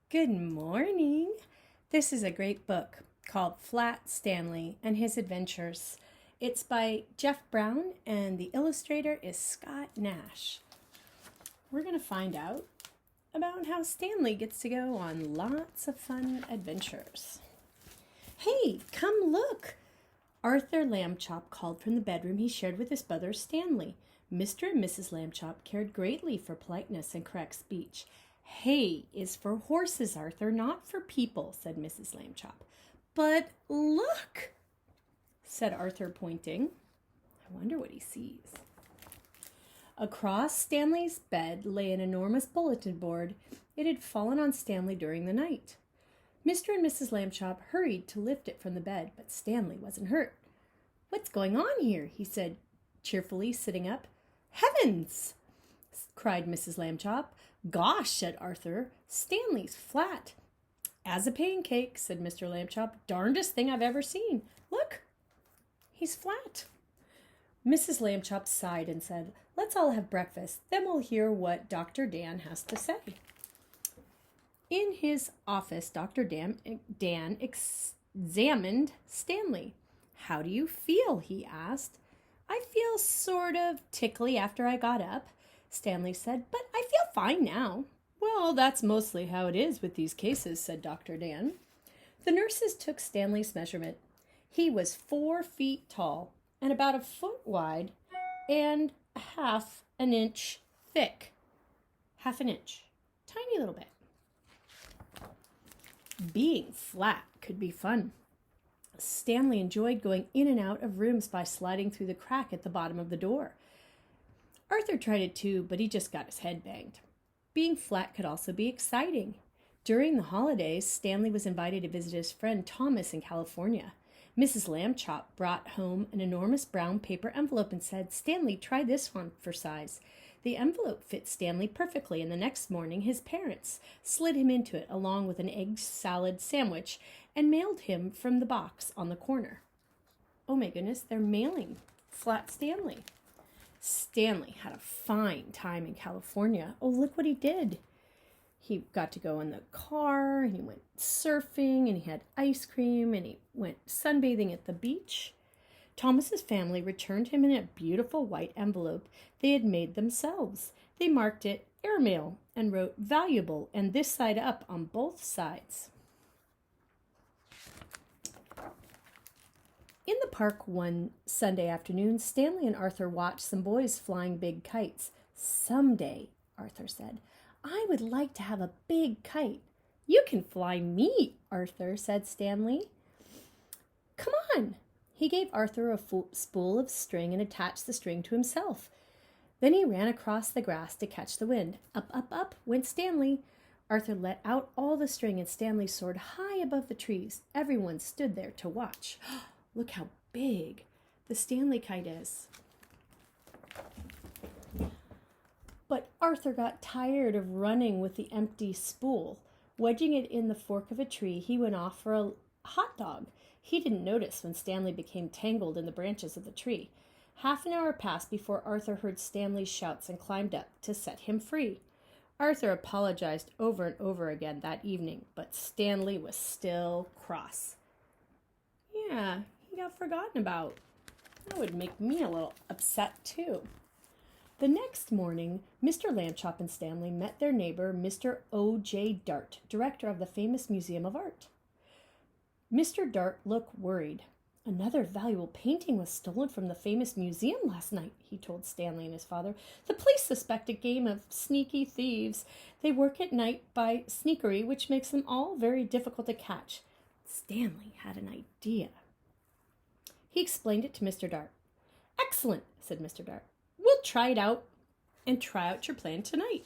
Good morning. This is a great book called Flat Stanley and His Adventures. It's by Jeff Brown and the illustrator is Scott Nash. We're going to find out about how Stanley gets to go on lots of fun adventures. Hey, come look! Arthur Lambchop called from the bedroom he shared with his brother Stanley. Mr. and Mrs. Lambchop cared greatly for politeness and correct speech. Hay is for horses, Arthur, not for people, said Mrs. Lambchop. But look, said Arthur, pointing. I wonder what he sees. Across Stanley's bed lay an enormous bulletin board. It had fallen on Stanley during the night. Mr. and Mrs. Lambchop hurried to lift it from the bed, but Stanley wasn't hurt. What's going on here? He said cheerfully, sitting up. Heavens! Cried Mrs. Lambchop. Gosh, said Arthur, Stanley's flat. As a pancake, said Mr. Lambchop. Darndest thing I've ever seen. Look, he's flat. Mrs. Lambchop sighed and said, Let's all have breakfast. Then we'll hear what Dr. Dan has to say. In his office, Dr. Dan examined Stanley. How do you feel? He asked. I feel sort of tickly after I got up, Stanley said, but I feel fine now. Well, that's mostly how it is with these cases, said Dr. Dan. The nurses took Stanley's measurement. He was 4 feet tall and about a foot wide and half an inch thick. Half an inch. Tiny little bit. Being flat could be fun. Stanley enjoyed going in and out of rooms by sliding through the crack at the bottom of the door. Arthur tried it too, but he just got his head banged. Being flat could also be exciting. During the holidays, Stanley was invited to visit his friend Thomas in California. Mrs. Lambchop brought home an enormous brown paper envelope and said, Stanley, try this one for size. The envelope fit Stanley perfectly, and the next morning his parents slid him into it along with an egg salad sandwich and mailed him from the box on the corner. Oh my goodness, they're mailing Flat Stanley. Stanley had a fine time in California. Oh, look what he did. He got to go in the car, and he went surfing, and he had ice cream, and he went sunbathing at the beach. Thomas's family returned him in a beautiful white envelope they had made themselves. They marked it airmail and wrote valuable and this side up on both sides. In the park one Sunday afternoon, Stanley and Arthur watched some boys flying big kites. Someday, Arthur said, I would like to have a big kite. You can fly me, Arthur, said Stanley. Come on. He gave Arthur a spool of string and attached the string to himself. Then he ran across the grass to catch the wind. Up, up, up went Stanley. Arthur let out all the string and Stanley soared high above the trees. Everyone stood there to watch. Look how big the Stanley kite is. But Arthur got tired of running with the empty spool. Wedging it in the fork of a tree, he went off for a hot dog. He didn't notice when Stanley became tangled in the branches of the tree. Half an hour passed before Arthur heard Stanley's shouts and climbed up to set him free. Arthur apologized over and over again that evening, but Stanley was still cross. Yeah, he got forgotten about. That would make me a little upset too. The next morning, Mr. Lambchop and Stanley met their neighbor, Mr. O.J. Dart, director of the famous Museum of Art. Mr. Dart looked worried. Another valuable painting was stolen from the famous museum last night, he told Stanley and his father. The police suspect a game of sneaky thieves. They work at night by sneakery, which makes them all very difficult to catch. Stanley had an idea. He explained it to Mr. Dart. Excellent, said Mr. Dart. We'll try it out and try out your plan tonight.